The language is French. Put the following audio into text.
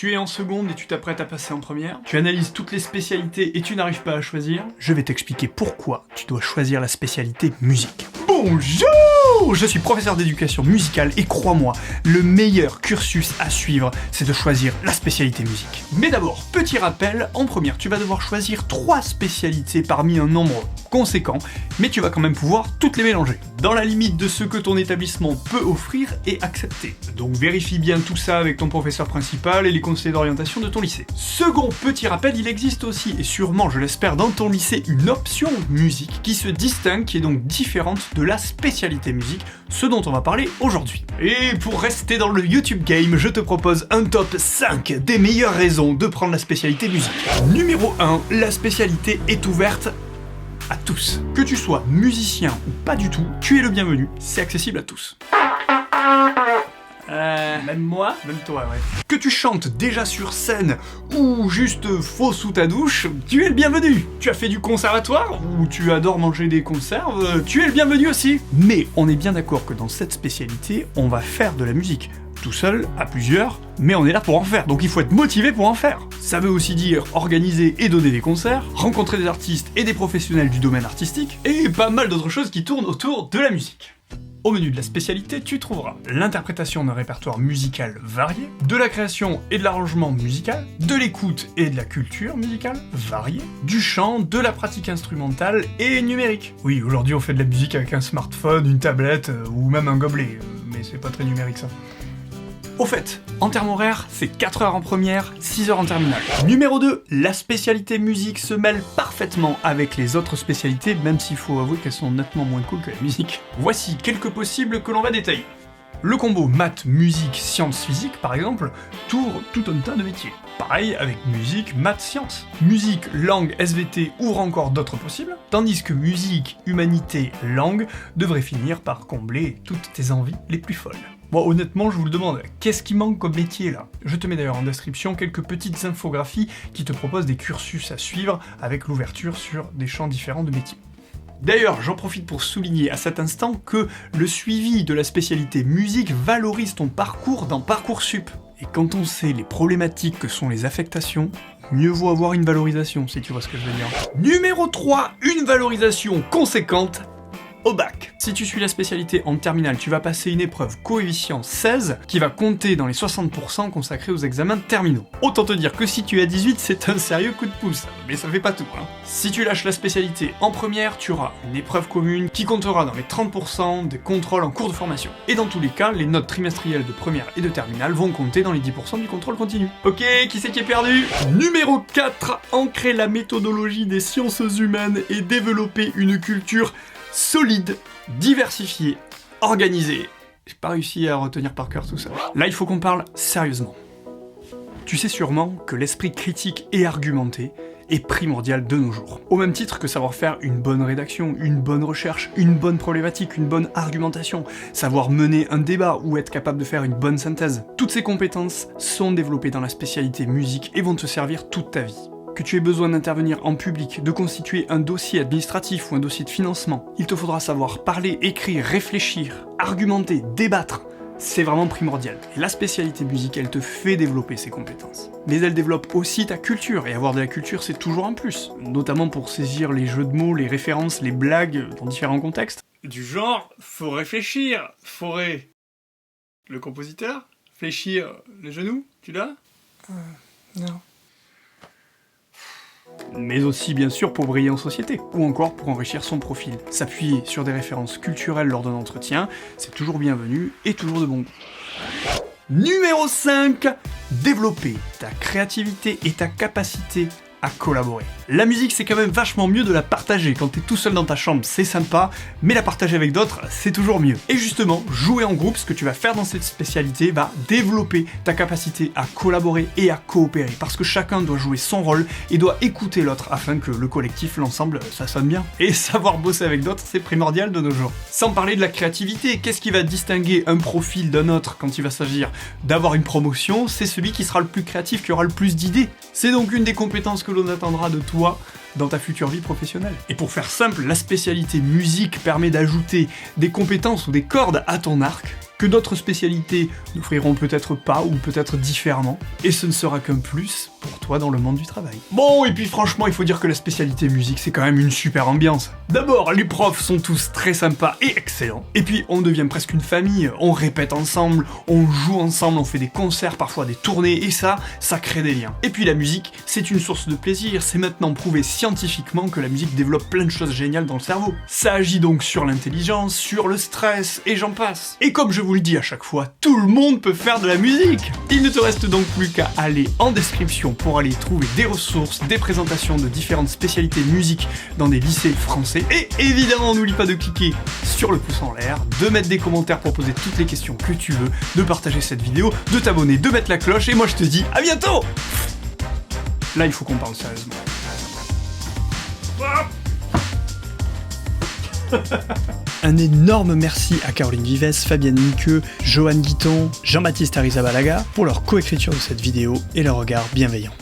Tu es en seconde et tu t'apprêtes à passer en première. Tu analyses toutes les spécialités et tu n'arrives pas à choisir. Je vais t'expliquer pourquoi tu dois choisir la spécialité musique. Bonjour! Je suis professeur d'éducation musicale et crois-moi, le meilleur cursus à suivre, c'est de choisir la spécialité musique. Mais d'abord, petit rappel, en première, tu vas devoir choisir 3 spécialités parmi un nombre conséquent, mais tu vas quand même pouvoir toutes les mélanger, dans la limite de ce que ton établissement peut offrir et accepter. Donc vérifie bien tout ça avec ton professeur principal et les conseillers d'orientation de ton lycée. Second petit rappel, il existe aussi, et sûrement je l'espère dans ton lycée, une option musique qui se distingue, qui est donc différente de la spécialité musique, ce dont on va parler aujourd'hui. Et pour rester dans le YouTube game, je te propose un top 5 des meilleures raisons de prendre la spécialité musique. Numéro 1, la spécialité est ouverte à tous. Que tu sois musicien ou pas du tout, tu es le bienvenu, c'est accessible à tous. Même moi? Même toi, ouais. Que tu chantes déjà sur scène ou juste faux sous ta douche, tu es le bienvenu. Tu as fait du conservatoire ou tu adores manger des conserves, tu es le bienvenu aussi. Mais on est bien d'accord que dans cette spécialité, on va faire de la musique. Tout seul, à plusieurs, mais on est là pour en faire, donc il faut être motivé pour en faire. Ça veut aussi dire organiser et donner des concerts, rencontrer des artistes et des professionnels du domaine artistique, et pas mal d'autres choses qui tournent autour de la musique. Au menu de la spécialité, tu trouveras l'interprétation d'un répertoire musical varié, de la création et de l'arrangement musical, de l'écoute et de la culture musicale variée, du chant, de la pratique instrumentale et numérique. Oui, aujourd'hui on fait de la musique avec un smartphone, une tablette ou même un gobelet, mais c'est pas très numérique ça. Au fait, en termes horaires, c'est 4 heures en première, 6 heures en terminale. Numéro 2, la spécialité musique se mêle parfaitement avec les autres spécialités, même s'il faut avouer qu'elles sont nettement moins cool que la musique. Voici quelques possibles que l'on va détailler. Le combo maths, musique, sciences, physique, par exemple, tourne tout un tas de métiers. Pareil avec musique, maths, sciences. Musique, langue, SVT ouvre encore d'autres possibles, tandis que musique, humanité, langue devraient finir par combler toutes tes envies les plus folles. Bon, honnêtement, je vous le demande, qu'est-ce qui manque comme métier là? Je te mets d'ailleurs en description quelques petites infographies qui te proposent des cursus à suivre avec l'ouverture sur des champs différents de métiers. D'ailleurs, j'en profite pour souligner à cet instant que le suivi de la spécialité musique valorise ton parcours dans Parcoursup. Et quand on sait les problématiques que sont les affectations, mieux vaut avoir une valorisation, si tu vois ce que je veux dire. Numéro 3, une valorisation conséquente au bac. Si tu suis la spécialité en terminale, tu vas passer une épreuve coefficient 16 qui va compter dans les 60% consacrés aux examens terminaux. Autant te dire que si tu as 18, c'est un sérieux coup de pouce, mais ça fait pas tout, hein. Si tu lâches la spécialité en première, tu auras une épreuve commune qui comptera dans les 30% des contrôles en cours de formation. Et dans tous les cas, les notes trimestrielles de première et de terminale vont compter dans les 10% du contrôle continu. Ok, qui c'est qui est perdu? Numéro 4, ancrer la méthodologie des sciences humaines et développer une culture solide, diversifié, organisé. J'ai pas réussi à retenir par cœur tout ça. Là, il faut qu'on parle sérieusement. Tu sais sûrement que l'esprit critique et argumenté est primordial de nos jours. Au même titre que savoir faire une bonne rédaction, une bonne recherche, une bonne problématique, une bonne argumentation, savoir mener un débat ou être capable de faire une bonne synthèse. Toutes ces compétences sont développées dans la spécialité musique et vont te servir toute ta vie. Que tu aies besoin d'intervenir en public, de constituer un dossier administratif ou un dossier de financement, il te faudra savoir parler, écrire, réfléchir, argumenter, débattre. C'est vraiment primordial. Et la spécialité musique, elle te fait développer ces compétences. Mais elle développe aussi ta culture, et avoir de la culture, c'est toujours un plus. Notamment pour saisir les jeux de mots, les références, les blagues dans différents contextes. Du genre, faut réfléchir, forêt. Le compositeur? Fléchir les genoux? Tu l'as? Non. Mais aussi bien sûr pour briller en société, ou encore pour enrichir son profil. S'appuyer sur des références culturelles lors d'un entretien, c'est toujours bienvenu et toujours de bon goût. Numéro 5, développer ta créativité et ta capacité à collaborer. La musique, c'est quand même vachement mieux de la partager. Quand t'es tout seul dans ta chambre, c'est sympa, mais la partager avec d'autres, c'est toujours mieux. Et justement, jouer en groupe, ce que tu vas faire dans cette spécialité, va développer ta capacité à collaborer et à coopérer, parce que chacun doit jouer son rôle et doit écouter l'autre afin que le collectif, l'ensemble, ça sonne bien. Et savoir bosser avec d'autres, c'est primordial de nos jours. Sans parler de la créativité, qu'est-ce qui va distinguer un profil d'un autre quand il va s'agir d'avoir une promotion? C'est celui qui sera le plus créatif, qui aura le plus d'idées. C'est donc une des compétences que l'on attendra de toi dans ta future vie professionnelle. Et pour faire simple, la spécialité musique permet d'ajouter des compétences ou des cordes à ton arc que d'autres spécialités n'offriront peut-être pas ou peut-être différemment, et ce ne sera qu'un plus pour toi dans le monde du travail. Bon, et puis franchement, il faut dire que la spécialité musique, c'est quand même une super ambiance. D'abord, les profs sont tous très sympas et excellents, et puis on devient presque une famille, on répète ensemble, on joue ensemble, on fait des concerts, parfois des tournées, et ça crée des liens. Et puis la musique, c'est une source de plaisir, c'est maintenant prouvé scientifiquement que la musique développe plein de choses géniales dans le cerveau. Ça agit donc sur l'intelligence, sur le stress, et j'en passe. Et comme je vous le dis à chaque fois, tout le monde peut faire de la musique. Il ne te reste donc plus qu'à aller en description pour aller trouver des ressources, des présentations de différentes spécialités musique dans des lycées français. Et évidemment, n'oublie pas de cliquer sur le pouce en l'air, de mettre des commentaires pour poser toutes les questions que tu veux, de partager cette vidéo, de t'abonner, de mettre la cloche, et moi je te dis à bientôt. Là, il faut qu'on parle sérieusement. Un énorme merci à Caroline Vives, Fabienne Niqueux, Johan Guiton, Jean-Baptiste Arizabalaga pour leur coécriture de cette vidéo et leur regard bienveillant.